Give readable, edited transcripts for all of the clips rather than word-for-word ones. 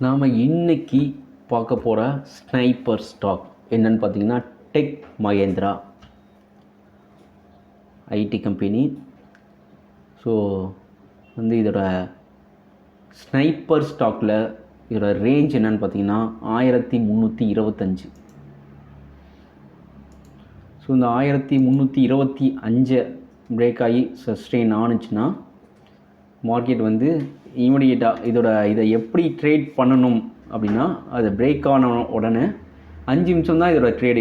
நாம் இன்னைக்கு பார்க்க போகிற ஸ்னைப்பர் ஸ்டாக் என்னன்னு பார்த்தீங்கன்னா tech Mahindra IT company. So இதோட ஸ்னைப்பர் ஸ்டாக்கில் இதோட ரேஞ்ச் என்னன்னு பார்த்தீங்கன்னா 1325. ஸோ இந்த 1325 பிரேக் ஆகி சஸ்டெயின் ஆணுச்சுன்னா மார்க்கெட் இமீடியட்டாக இதை எப்படி ட்ரேட் பண்ணணும் அப்படின்னா, அது பிரேக் ஆன உடனே 5 நிமிஷம் தான் இதோட ட்ரேடு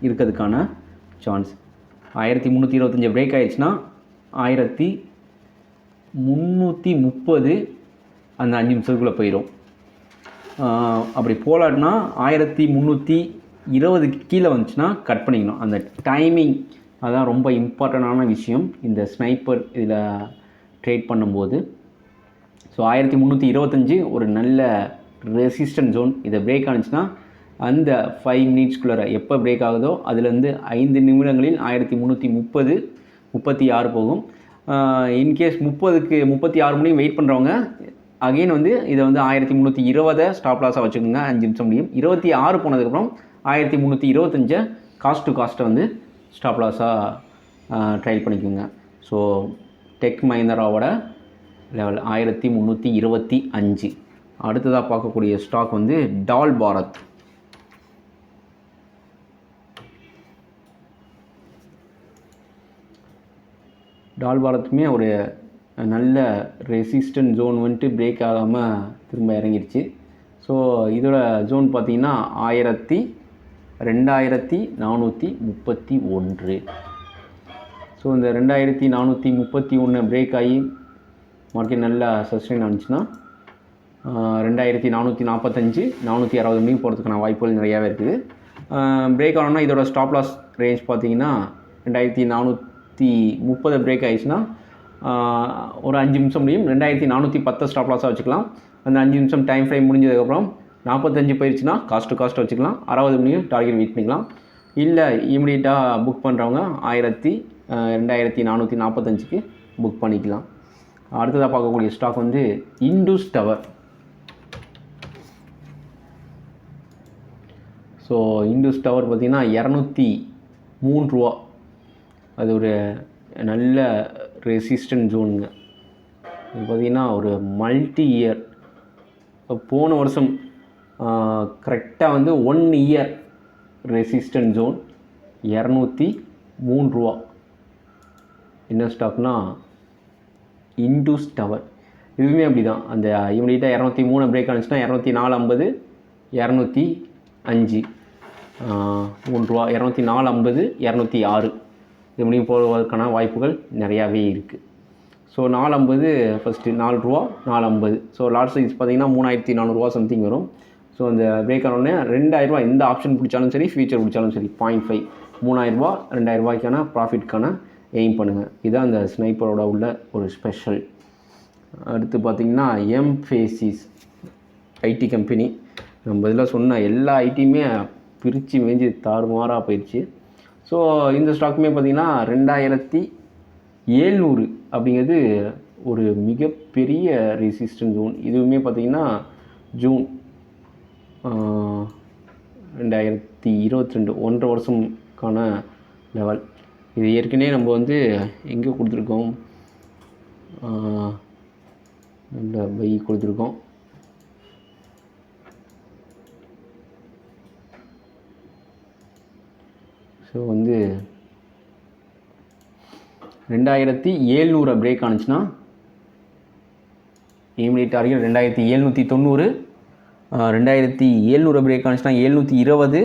இருக்கிறதுக்கான சான்ஸ். 1325 பிரேக் ஆகிடுச்சுன்னா 1330 அந்த 5 நிமிஷத்துக்குள்ளே போயிடும். அப்படி போகலாட்டினா 1320 கீழே வந்துச்சுன்னா கட் பண்ணிக்கணும். அந்த டைமிங் அதான் ரொம்ப இம்பார்ட்டண்டான விஷயம் இந்த ஸ்னைப்பர் இதில் ட்ரேட் பண்ணும்போது. ஸோ 1325 ஒரு நல்ல ரெசிஸ்டன்ட் ஜோன். இதை பிரேக் ஆனிச்சுன்னா அந்த 5 மினிட்ஸ்குள்ளே எப்போ பிரேக் ஆகுதோ அதுலேருந்து 5 நிமிடங்களில் 1330 36 போகும். இன்கேஸ் 36 மணியும் வெயிட் பண்ணுறவங்க அகெயின் இதை 1320 ஸ்டாப் லாஸாக வச்சுக்கோங்க. 5 நிமிஷம் முடியும். 26 போனதுக்கப்புறம் 1325 காஸ்ட் டு காஸ்ட்டை ஸ்டாப் லாஸாக ட்ரைல் பண்ணிக்கோங்க. ஸோ டெக் மஹிந்திராவோட லெவல் 1325. அடுத்ததாக பார்க்கக்கூடிய ஸ்டாக் டால் பாரத். டால் பாரத்துமே ஒரு நல்ல ரெசிஸ்டன்ட் ஜோன் பிரேக் ஆகாமல் திரும்ப இறங்கிடுச்சு. ஸோ இதோட ஜோன் பார்த்திங்கன்னா 2431. ஸோ இந்த 2431 பிரேக் ஆகி மார்க்கெட் நல்லா சஸ்டெயின் ஆனிச்சுன்னா 2445 460 மணிக்கு போகிறதுக்கான வாய்ப்புகள் நிறையாவே இருக்குது. பிரேக் ஆனோன்னா இதோட ஸ்டாப் லாஸ் ரேஞ்ச் பார்த்திங்கன்னா 2430 பிரேக் ஆகிடுச்சுன்னா ஒரு 5 நிமிஷம் முடியும். 2410 ஸ்டாப் லாஸாக வச்சுக்கலாம். அந்த 5 நிமிஷம் டைம் ஃப்ரேம் முடிஞ்சதுக்கப்புறம் 45 போயிடுச்சுன்னா காஸ்ட் டு காஸ்ட் வச்சுக்கலாம். 60 மணியும் டார்கெட் வெயிட் பண்ணிக்கலாம். இல்லை இமீடியட்டாக புக் பண்ணுறவங்க 2445க்கு புக் பண்ணிக்கலாம். அடுத்ததாக பார்க்கக்கூடிய stock Indus tower. So Indus tower பார்த்திங்கன்னா 203 ரூபா. அது ஒரு நல்ல ரெசிஸ்டன்ட் ஜோனுங்க. இது பார்த்திங்கன்னா ஒரு மல்டி இயர், போன வருஷம் கரெக்டாக 1 இயர் ரெசிஸ்டன்ட் ஜோன் 203 ரூபா. என்ன ஸ்டாக்னா இண்டஸ் டவர். இதுவுமே அப்படி தான். அந்த இமீடியட்டாக 203 பிரேக் ஆனிச்சுன்னா 204.50 205 3 ரூபா 204.50 206 இது முடியும் போவதற்கான வாய்ப்புகள் நிறையாவே இருக்குது. ஸோ 450 ஃபஸ்ட்டு 4 ரூபா 450. ஸோ லாட் சைஸ் பார்த்திங்கன்னா 3400 ரூபா சம்திங் வரும். ஸோ அந்த பிரேக் ஆனோடனே 2000 ரூபா எந்த ஆப்ஷன் பிடிச்சாலும் சரி, ஃபியூச்சர் பிடிச்சாலும் சரி 0.5 3000 ரூபா 2000 ரூபாய்க்கான ப்ராஃபிட்கான எய்ம் பண்ணுங்கள். இதுதான் அந்த ஸ்னைப்பரோட உள்ள ஒரு ஸ்பெஷல். அடுத்து பார்த்திங்கன்னா எம்ஃபேசிஸ் ஐடி கம்பெனி. நம்ம இதில் சொன்ன எல்லா ஐடியுமே பிரித்து மேய்ஞ்சி தாறுமாறாக போயிடுச்சு. ஸோ இந்த ஸ்டாக்குமே பார்த்திங்கன்னா 2700 அப்படிங்கிறது ஒரு மிகப்பெரிய ரெசிஸ்டன்ட் ஜோன். இதுவுமே பார்த்திங்கன்னா ஜூன் 2022 1.5 வருஷம்கான லெவல். இது ஏற்கனவே நம்ம எங்கே கொடுத்துருக்கோம், நல்ல பை கொடுத்துருக்கோம். ஸோ 2700 பிரேக் ஆனிச்சுன்னா இமீடியட் டார்கெட் 2790. 2700 பிரேக் ஆனிச்சுன்னா 720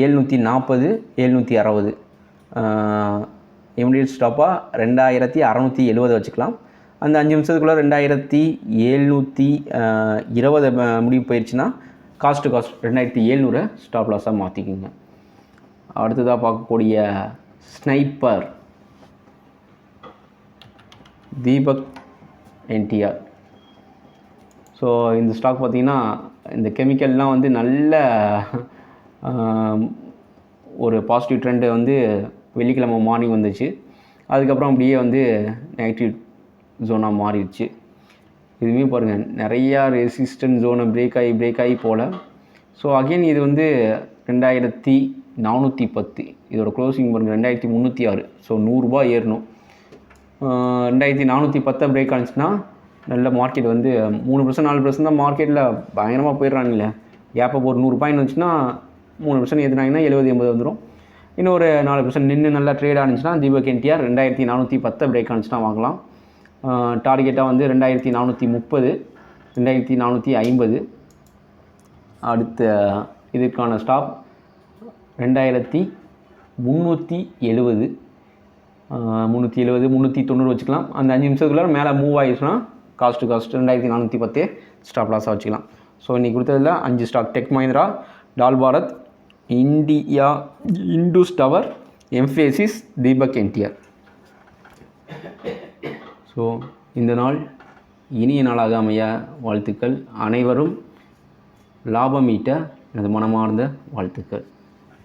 740 760. இமீடியட் ஸ்டாப்பாக 2670 வச்சுக்கலாம். அந்த 5 நிமிஷத்துக்குள்ளே 2720 முடிவு போயிடுச்சுன்னா காஸ்ட் டு காஸ்ட் 2700 ஸ்டாப் லாஸாக மாற்றிக்குங்க. அடுத்ததாக பார்க்கக்கூடிய ஸ்னைப்பர் தீபக் என்டிஆர். ஸோ இந்த ஸ்டாக் பார்த்திங்கன்னா இந்த கெமிக்கல்லாம் நல்ல ஒரு பாசிட்டிவ் ட்ரெண்டு வெள்ளிக்கிழமை மார்னிங் வந்துச்சு. அதுக்கப்புறம் அப்படியே நெகட்டிவ் ஜோனாக மாறிடுச்சு. இதுவுமே பாருங்கள் நிறையா ரெசிஸ்டன்ஸ் ஜோனை பிரேக் ஆகி போகல. ஸோ அகெயின் இது வந்து 2410 இதோட க்ளோசிங் பாருங்கள் 2306. ஸோ 100 ரூபாய் ஏறணும். 2410 பிரேக் ஆனிச்சுன்னா நல்ல மார்க்கெட் வந்து 3% 4% தான் மார்க்கெட்டில் பயங்கரமாக போயிடுறாங்கல்ல. கேப்பை ஒரு 100 ரூபாய்னு வந்துச்சுன்னா 3% ஏற்றுனாங்கன்னா 70-80 வந்துடும். இன்னொரு 4% நின்று நல்லா ட்ரேட் ஆனிச்சுன்னா தீபக் என்டிஆர் 2410 பிரேக் ஆனிச்சுன்னா வாங்கலாம். டார்கெட்டாக வந்து 2430 2450. அடுத்த இதுக்கான ஸ்டாப் 2370 390 வச்சுக்கலாம். அந்த 5 நிமிஷத்துக்குள்ள மேலே மூவ் ஆகிடுச்சுன்னா காஸ்ட் 2410 ஸ்டாப் லாஸாக வச்சுக்கலாம். ஸோ இன்றைக்கி கொடுத்ததில் 5 ஸ்டாக் டெக் மஹிந்திரா, டால் Bharat, India, Indus tower, Mphasis, Deepak NTR. So இந்த நாள் இனிய நாளாக அமைய வாழ்த்துக்கள். அனைவரும் லாபம் ஈட்ட எனது மனமார்ந்த வாழ்த்துக்கள்.